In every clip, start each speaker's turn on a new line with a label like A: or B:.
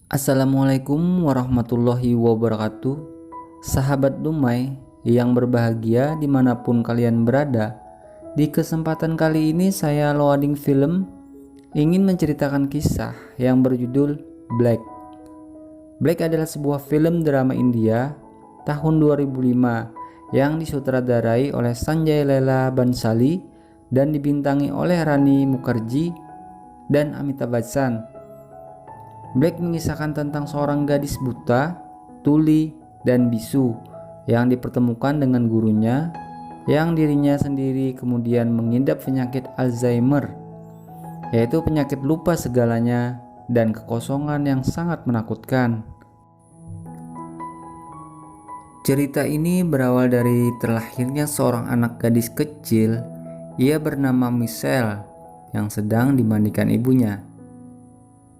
A: Assalamualaikum warahmatullahi wabarakatuh. Sahabat Dumai yang berbahagia dimanapun kalian berada. Di kesempatan kali ini saya Loading Film ingin menceritakan kisah yang berjudul Black. Black adalah sebuah film drama India tahun 2005 yang disutradarai oleh Sanjay Leela Bhansali dan dibintangi oleh Rani Mukherjee dan Amitabh Bachchan. Black mengisahkan tentang seorang gadis buta, tuli, dan bisu yang dipertemukan dengan gurunya yang dirinya sendiri kemudian mengidap penyakit Alzheimer, yaitu penyakit lupa segalanya dan kekosongan yang sangat menakutkan. Cerita ini berawal dari terlahirnya seorang anak gadis kecil. Ia bernama Michelle yang sedang dimandikan ibunya.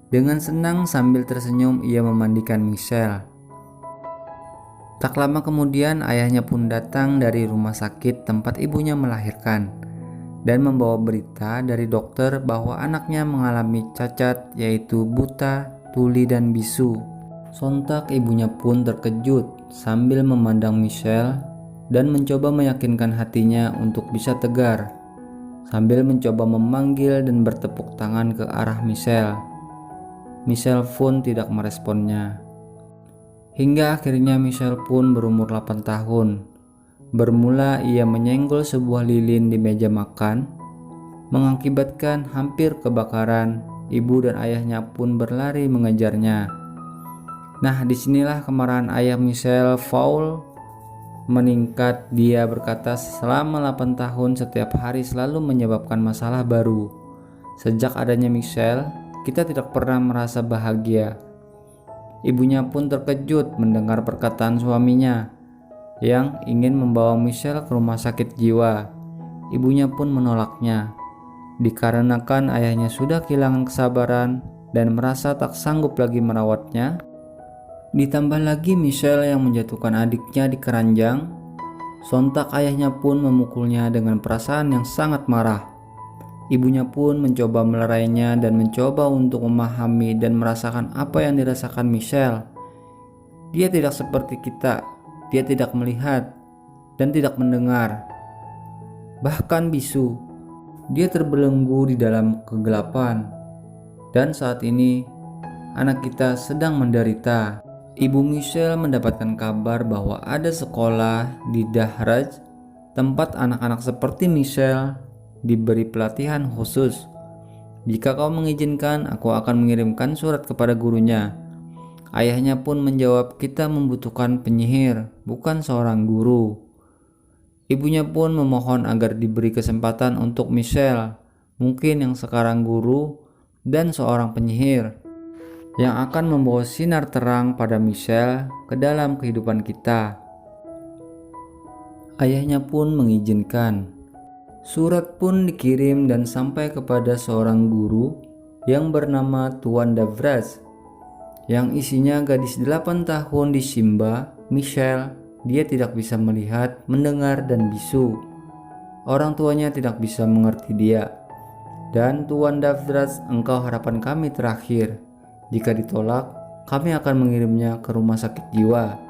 A: Dengan senang sambil tersenyum ia memandikan Michelle. Tak lama kemudian ayahnya pun datang dari rumah sakit tempat ibunya melahirkan dan membawa berita dari dokter bahwa anaknya mengalami cacat, yaitu buta, tuli, dan bisu. Sontak ibunya pun terkejut sambil memandang Michelle dan mencoba meyakinkan hatinya untuk bisa tegar sambil mencoba memanggil dan bertepuk tangan ke arah Michelle. Michelle pun tidak meresponnya. Hingga akhirnya Michelle pun berumur 8 tahun. Bermula ia menyenggol sebuah lilin di meja makan, mengakibatkan hampir kebakaran. Ibu dan ayahnya pun berlari mengejarnya. Nah, disinilah kemarahan ayah Michelle Fowl meningkat. Dia berkata selama 8 tahun setiap hari selalu menyebabkan masalah baru. Sejak adanya Michelle, kita tidak pernah merasa bahagia. Ibunya pun terkejut mendengar perkataan suaminya yang ingin membawa Michelle ke rumah sakit jiwa. Ibunya pun menolaknya dikarenakan ayahnya sudah kehilangan kesabaran dan merasa tak sanggup lagi merawatnya. Ditambah lagi Michelle yang menjatuhkan adiknya di keranjang. Sontak ayahnya pun memukulnya dengan perasaan yang sangat marah. Ibunya pun mencoba melerainya dan mencoba untuk memahami dan merasakan apa yang dirasakan Michelle. Dia tidak seperti kita, dia tidak melihat dan tidak mendengar. Bahkan bisu, dia terbelenggu di dalam kegelapan. Dan saat ini, anak kita sedang menderita. Ibu Michelle mendapatkan kabar bahwa ada sekolah di Dahraj, tempat anak-anak seperti Michelle diberi pelatihan khusus. Jika kau mengizinkan, aku akan mengirimkan surat kepada gurunya. Ayahnya pun menjawab, kita membutuhkan penyihir, bukan seorang guru. Ibunya pun memohon agar diberi kesempatan untuk Michelle, mungkin yang sekarang guru dan seorang penyihir, yang akan membawa sinar terang pada Michelle ke dalam kehidupan kita. Ayahnya pun mengizinkan. Surat pun dikirim dan sampai kepada seorang guru yang bernama Tuan Davraj, yang isinya gadis 8 tahun di Shimba, Michelle. Dia tidak bisa melihat, mendengar, dan bisu. Orang tuanya tidak bisa mengerti dia. Dan Tuan Davraj, engkau harapan kami terakhir. Jika ditolak, kami akan mengirimnya ke rumah sakit jiwa.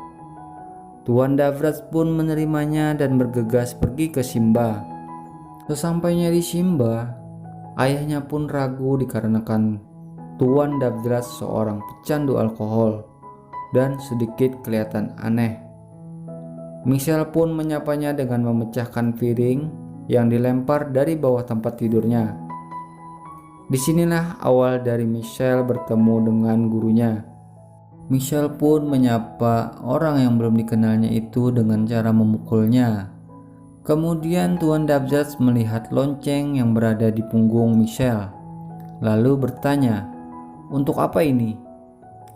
A: Tuan Davraj pun menerimanya dan bergegas pergi ke Shimba. Sesampainya di Shimba, ayahnya pun ragu dikarenakan Tuan Davraj seorang pecandu alkohol dan sedikit kelihatan aneh. Michelle pun menyapanya dengan memecahkan piring yang dilempar dari bawah tempat tidurnya. Disinilah awal dari Michelle bertemu dengan gurunya. Michelle pun menyapa orang yang belum dikenalnya itu dengan cara memukulnya. Kemudian Tuan Davraj melihat lonceng yang berada di punggung Michelle, lalu bertanya, untuk apa ini?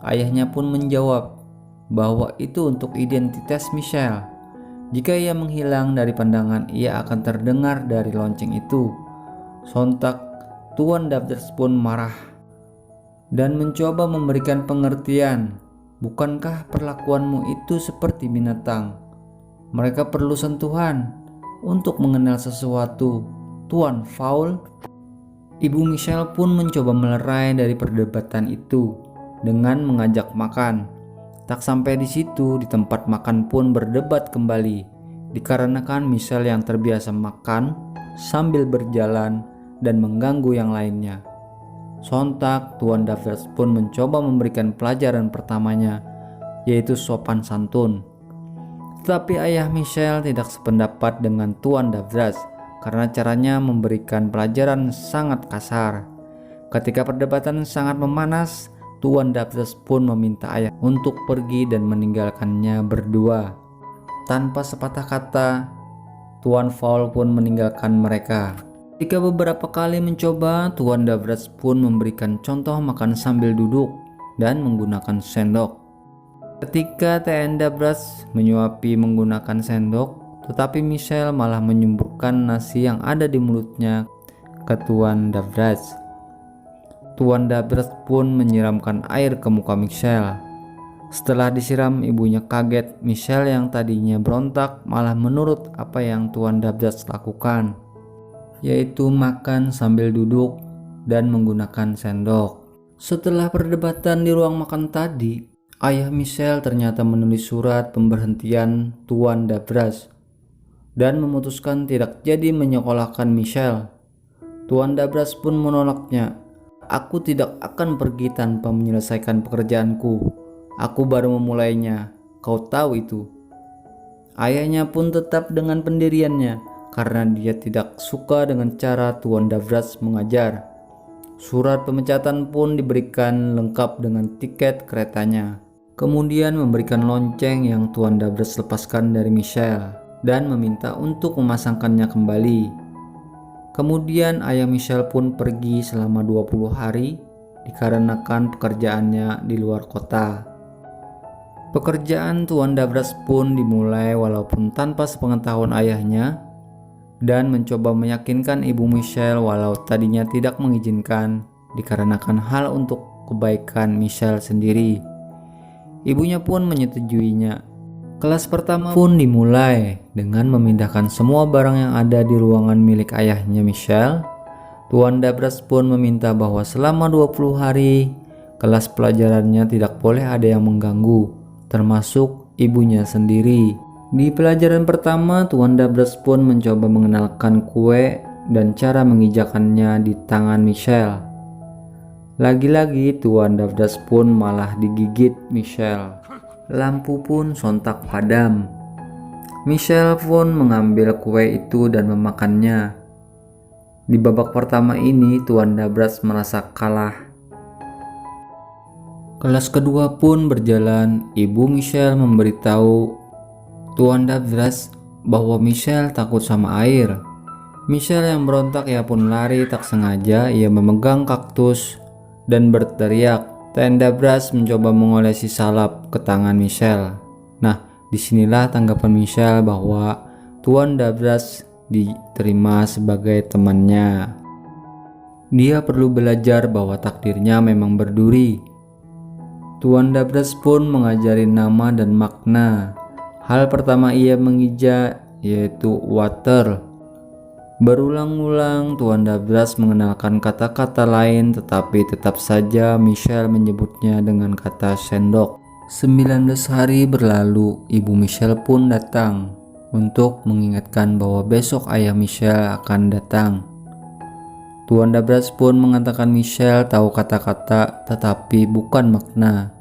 A: Ayahnya pun menjawab bahwa itu untuk identitas Michelle. Jika ia menghilang dari pandangan, ia akan terdengar dari lonceng itu. Sontak Tuan Davraj pun marah dan mencoba memberikan pengertian. Bukankah perlakuanmu itu seperti binatang? Mereka perlu sentuhan untuk mengenal sesuatu, Tuan Fowl. Ibu Michelle pun mencoba melerai dari perdebatan itu dengan mengajak makan. Tak sampai di situ, di tempat makan pun berdebat kembali, dikarenakan Michelle yang terbiasa makan sambil berjalan dan mengganggu yang lainnya. Sontak, Tuan Davras pun mencoba memberikan pelajaran pertamanya, yaitu sopan santun. Tetapi ayah Michelle tidak sependapat dengan Tuan Davras karena caranya memberikan pelajaran sangat kasar. Ketika perdebatan sangat memanas, Tuan Davras pun meminta ayah untuk pergi dan meninggalkannya berdua. Tanpa sepatah kata, Tuan Fowl pun meninggalkan mereka. Ketika beberapa kali mencoba, Tuan Davras pun memberikan contoh makan sambil duduk dan menggunakan sendok. Ketika Tuan Davras menyuapi menggunakan sendok, tetapi Michelle malah menyemburkan nasi yang ada di mulutnya ke Tuan Davras. Tuan Davras pun menyiramkan air ke muka Michelle. Setelah disiram, ibunya kaget. Michelle yang tadinya berontak malah menurut apa yang Tuan Davras lakukan, yaitu makan sambil duduk dan menggunakan sendok. Setelah perdebatan di ruang makan tadi, ayah Michelle ternyata menulis surat pemberhentian Tuan Davras dan memutuskan tidak jadi menyekolahkan Michelle. Tuan Davras pun menolaknya. "Aku tidak akan pergi tanpa menyelesaikan pekerjaanku. Aku baru memulainya. Kau tahu itu." Ayahnya pun tetap dengan pendiriannya karena dia tidak suka dengan cara Tuan Davras mengajar. Surat pemecatan pun diberikan lengkap dengan tiket keretanya. Kemudian memberikan lonceng yang Tuan Davras lepaskan dari Michelle dan meminta untuk memasangkannya kembali. Kemudian ayah Michelle pun pergi selama 20 hari dikarenakan pekerjaannya di luar kota. Pekerjaan Tuan Davras pun dimulai walaupun tanpa sepengetahuan ayahnya dan mencoba meyakinkan ibu Michelle walau tadinya tidak mengizinkan dikarenakan hal untuk kebaikan Michelle sendiri. Ibunya pun menyetujuinya. Kelas pertama pun dimulai dengan memindahkan semua barang yang ada di ruangan milik ayahnya Michelle. Tuan Davras pun meminta bahwa selama 20 hari kelas pelajarannya tidak boleh ada yang mengganggu, termasuk ibunya sendiri. Di pelajaran pertama, Tuan Davras pun mencoba mengenalkan kue dan cara mengijakannya di tangan Michelle. Lagi-lagi Tuan Davras pun malah digigit Michelle. Lampu pun sontak padam. Michelle pun mengambil kue itu dan memakannya. Di babak pertama ini Tuan Davras merasa kalah. Kelas kedua pun berjalan. Ibu Michelle memberitahu Tuan Davras bahwa Michelle takut sama air. Michelle yang berontak ia pun lari tak sengaja. Ia memegang kaktus dan berteriak. Tuan Davras mencoba mengolesi salep ke tangan Michelle. Nah, disinilah tanggapan Michelle bahwa Tuan Davras diterima sebagai temannya. Dia perlu belajar bahwa takdirnya memang berduri. Tuan Davras pun mengajari nama dan makna. Hal pertama ia mengeja yaitu water. Berulang-ulang Tuan Davras mengenalkan kata-kata lain, tetapi tetap saja Michelle menyebutnya dengan kata sendok. 19 hari berlalu, ibu Michelle pun datang untuk mengingatkan bahwa besok ayah Michelle akan datang. Tuan Davras pun mengatakan Michelle tahu kata-kata tetapi bukan makna.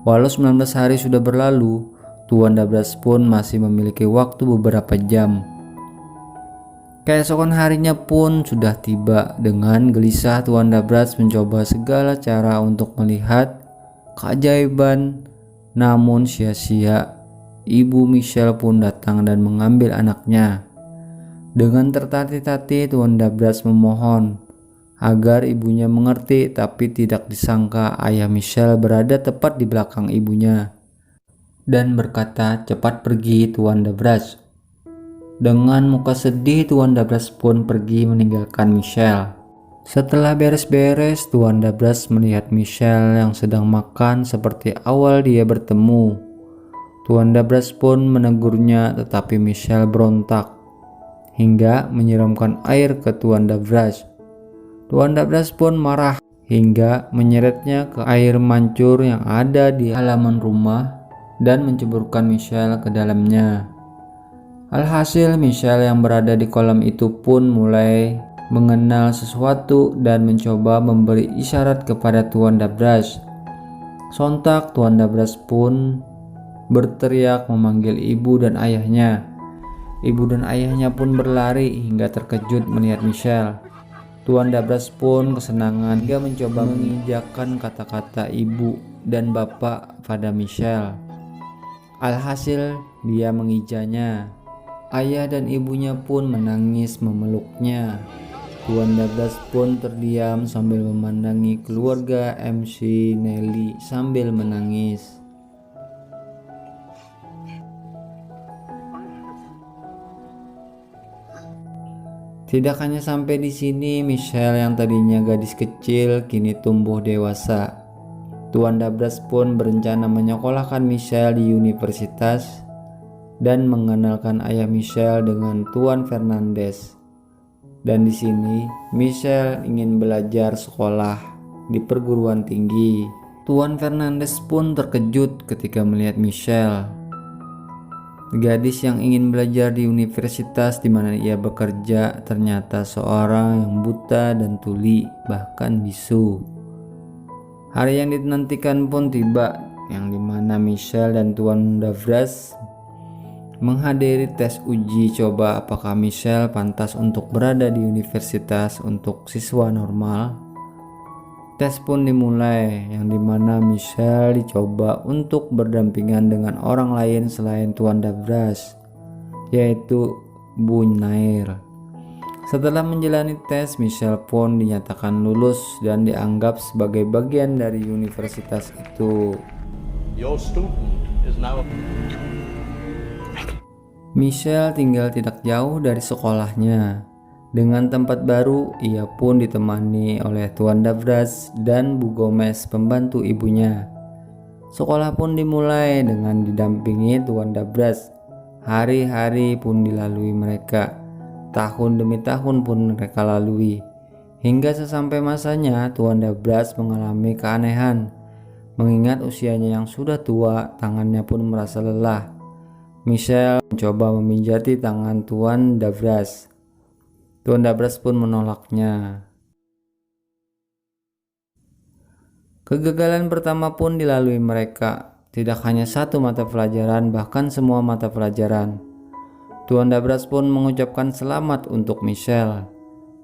A: Walau 19 hari sudah berlalu, Tuan Davras pun masih memiliki waktu beberapa jam. Keesokan harinya pun sudah tiba. Dengan gelisah Tuan Davras mencoba segala cara untuk melihat keajaiban, namun sia-sia. Ibu Michelle pun datang dan mengambil anaknya. Dengan tertatih-tatih Tuan Davras memohon agar ibunya mengerti, tapi tidak disangka ayah Michelle berada tepat di belakang ibunya dan berkata, "Cepat pergi Tuan Davras." Dengan muka sedih Tuan Davras pun pergi meninggalkan Michelle. Setelah beres-beres, Tuan Davras melihat Michelle yang sedang makan seperti awal dia bertemu. Tuan Davras pun menegurnya, tetapi Michelle berontak hingga menyiramkan air ke Tuan Davras. Tuan Davras pun marah hingga menyeretnya ke air mancur yang ada di halaman rumah dan menceburkan Michelle ke dalamnya. Alhasil Michelle yang berada di kolam itu pun mulai mengenal sesuatu dan mencoba memberi isyarat kepada Tuan Dabras. Sontak Tuan Dabras pun berteriak memanggil ibu dan ayahnya. Ibu dan ayahnya pun berlari hingga terkejut melihat Michelle. Tuan Dabras pun kesenangan hingga mencoba menginjakkan kata-kata ibu dan bapak pada Michelle. Alhasil dia mengijanya. Ayah dan ibunya pun menangis memeluknya. Tuan Dabras pun terdiam sambil memandangi keluarga MC Nelly sambil menangis. Tidak hanya sampai di sini, Michelle yang tadinya gadis kecil kini tumbuh dewasa. Tuan Dabras pun berencana menyekolahkan Michelle di universitas dan mengenalkan ayah Michelle dengan Tuan Fernandes. Dan di sini Michelle ingin belajar sekolah di perguruan tinggi. Tuan Fernandes pun terkejut ketika melihat Michelle, gadis yang ingin belajar di universitas di mana ia bekerja, ternyata seorang yang buta dan tuli, bahkan bisu. Hari yang dinantikan pun tiba, yang dimana Michelle dan Tuan Dabras menghadiri tes uji coba apakah Michelle pantas untuk berada di universitas untuk siswa normal. Tes pun dimulai, yang dimana Michelle dicoba untuk berdampingan dengan orang lain selain Tuan Dabras, yaitu Bu Nair. Setelah menjalani tes, Michelle pun dinyatakan lulus dan dianggap sebagai bagian dari universitas itu.
B: Your student is now.
A: Michelle tinggal tidak jauh dari sekolahnya. Dengan tempat baru, ia pun ditemani oleh Tuan Dabras dan Bu Gomez, pembantu ibunya. Sekolah pun dimulai dengan didampingi Tuan Dabras. Hari-hari pun dilalui mereka. Tahun demi tahun pun mereka lalui. Hingga sesampai masanya, Tuan Dabras mengalami keanehan. Mengingat usianya yang sudah tua, tangannya pun merasa lelah. Michelle mencoba memijati tangan Tuan Dabras. Tuan Dabras pun menolaknya. Kegagalan pertama pun dilalui mereka. Tidak hanya satu mata pelajaran, bahkan semua mata pelajaran. Tuan Dabras pun mengucapkan selamat untuk Michelle.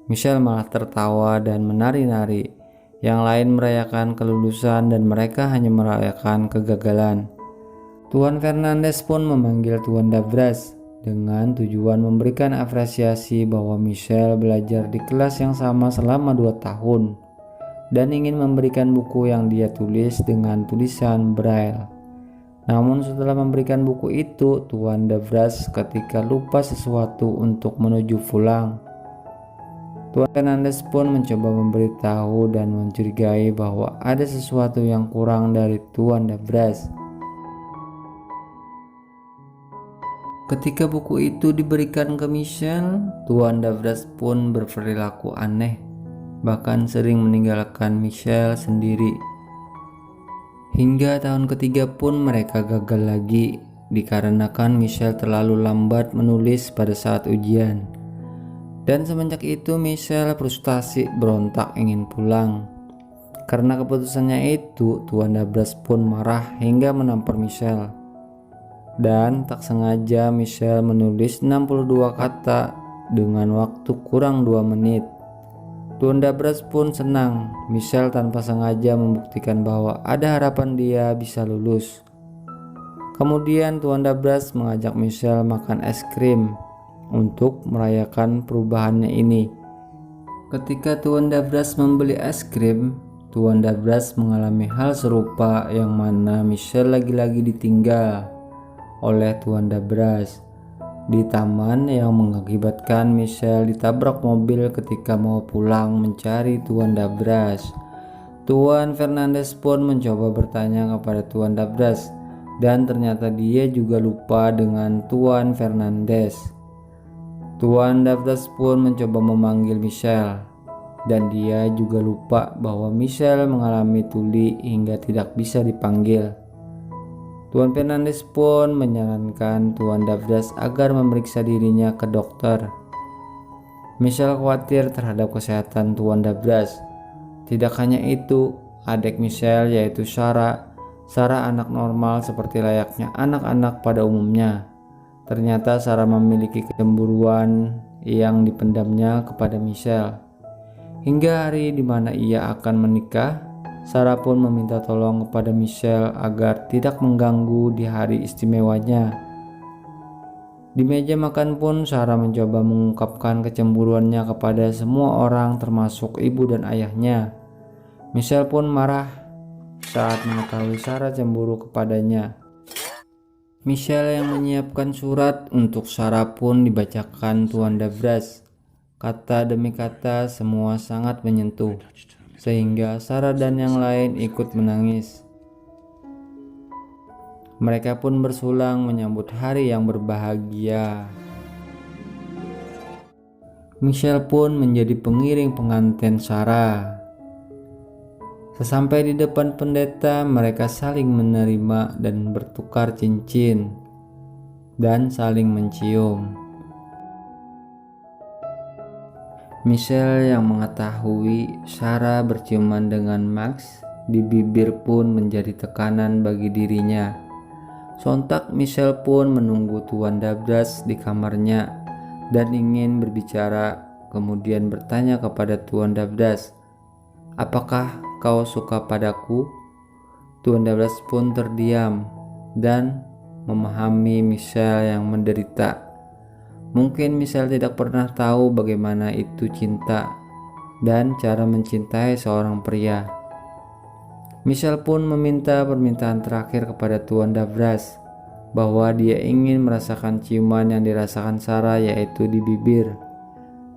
A: Michelle malah tertawa dan menari-nari. Yang lain merayakan kelulusan dan mereka hanya merayakan kegagalan. Tuan Fernandes pun memanggil Tuan Dabras dengan tujuan memberikan apresiasi bahwa Michelle belajar di kelas yang sama selama 2 tahun dan ingin memberikan buku yang dia tulis dengan tulisan Braille. Namun setelah memberikan buku itu, Tuan Dabras ketika lupa sesuatu untuk menuju pulang. Tuan Fernandes pun mencoba memberitahu dan mencurigai bahwa ada sesuatu yang kurang dari Tuan Dabras. Ketika buku itu diberikan ke Michelle, Tuan Dabras pun berperilaku aneh, bahkan sering meninggalkan Michelle sendiri. Hingga tahun ketiga pun mereka gagal lagi dikarenakan Michelle terlalu lambat menulis pada saat ujian. Dan semenjak itu Michelle frustasi, berontak ingin pulang. Karena keputusannya itu, Tuan Dabras pun marah hingga menampar Michelle. Dan tak sengaja Michelle menulis 62 kata dengan waktu kurang 2 menit. Tuan Dabras pun senang. Michelle tanpa sengaja membuktikan bahwa ada harapan dia bisa lulus. Kemudian Tuan Dabras mengajak Michelle makan es krim untuk merayakan perubahannya ini. Ketika Tuan Dabras membeli es krim, Tuan Dabras mengalami hal serupa yang mana Michelle lagi-lagi ditinggal oleh Tuan Dabras di taman yang mengakibatkan Michelle ditabrak mobil ketika mau pulang mencari Tuan Dabras. Tuan Fernandes pun mencoba bertanya kepada Tuan Dabras dan ternyata dia juga lupa dengan Tuan Fernandes. Tuan Dabras pun mencoba memanggil Michelle. dan dia juga lupa bahwa Michelle mengalami tuli hingga tidak bisa dipanggil. Tuan Fernandes pun menyarankan Tuan Davdas agar memeriksa dirinya ke dokter. Michelle khawatir terhadap kesehatan Tuan Davdas. Tidak hanya itu, adik Michelle yaitu Sarah anak normal seperti layaknya anak-anak pada umumnya. Ternyata Sarah memiliki kecemburuan yang dipendamnya kepada Michelle. Hingga hari di mana ia akan menikah, Sarah pun meminta tolong kepada Michelle agar tidak mengganggu di hari istimewanya. Di meja makan pun Sarah mencoba mengungkapkan kecemburuannya kepada semua orang termasuk ibu dan ayahnya. Michelle pun marah saat mengetahui Sarah cemburu kepadanya. Michelle yang menyiapkan surat untuk Sarah pun dibacakan Tuan Davdas. Kata demi kata semua sangat menyentuh, sehingga Sarah dan yang lain ikut menangis. Mereka pun bersulang menyambut hari yang berbahagia. Michelle pun menjadi pengiring pengantin Sarah. Sesampai di depan pendeta, mereka saling menerima dan bertukar cincin dan saling mencium. Michelle yang mengetahui Sarah berciuman dengan Max di bibir pun menjadi tekanan bagi dirinya. Sontak Michelle pun menunggu Tuan Davdas di kamarnya dan ingin berbicara, kemudian bertanya kepada Tuan Davdas, "Apakah kau suka padaku?" Tuan Davdas pun terdiam dan memahami Michelle yang menderita. Mungkin Michelle tidak pernah tahu bagaimana itu cinta dan cara mencintai seorang pria. Michelle pun meminta permintaan terakhir kepada Tuan Davdas bahwa dia ingin merasakan ciuman yang dirasakan Sarah, yaitu di bibir.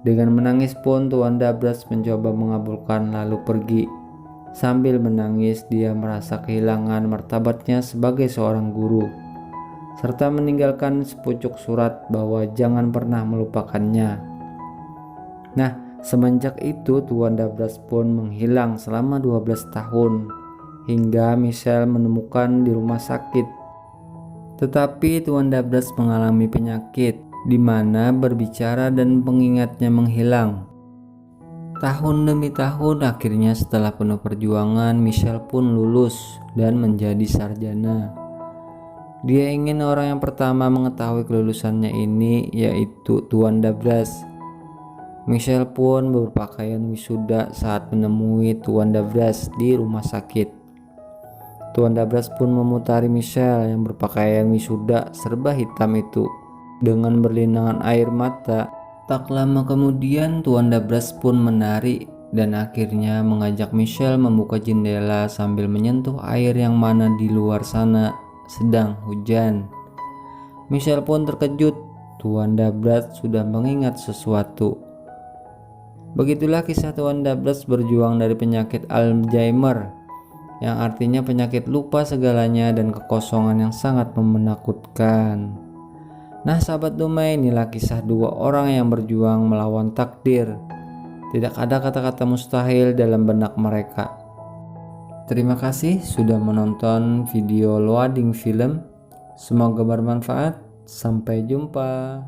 A: Dengan menangis pun Tuan Davdas mencoba mengabulkan lalu pergi. Sambil menangis dia merasa kehilangan martabatnya sebagai seorang guru, serta meninggalkan sepucuk surat bahwa jangan pernah melupakannya. Nah, semenjak itu Tuan Davdas pun menghilang selama 12 tahun hingga Michelle menemukan di rumah sakit. Tetapi Tuan Davdas mengalami penyakit di mana berbicara dan pengingatnya menghilang. Tahun demi tahun, akhirnya setelah penuh perjuangan, Michelle pun lulus dan menjadi sarjana. Dia ingin orang yang pertama mengetahui kelulusannya ini yaitu Tuan Davdas. Michelle pun berpakaian wisuda saat menemui Tuan Davdas di rumah sakit. Tuan Davdas pun memutari Michelle yang berpakaian wisuda serba hitam itu dengan berlinangan air mata. Tak lama kemudian Tuan Davdas pun menari dan akhirnya mengajak Michelle membuka jendela sambil menyentuh air yang mana di luar sana sedang hujan. Michelle pun terkejut, Tuan Davdas sudah mengingat sesuatu. Begitulah kisah Tuan Davdas berjuang dari penyakit Alzheimer, yang artinya penyakit lupa segalanya dan kekosongan yang sangat menakutkan. Nah sahabat Dumai, inilah kisah dua orang yang berjuang melawan takdir. Tidak ada kata-kata mustahil dalam benak mereka. Terima kasih sudah menonton video loading film. Semoga bermanfaat. Sampai jumpa.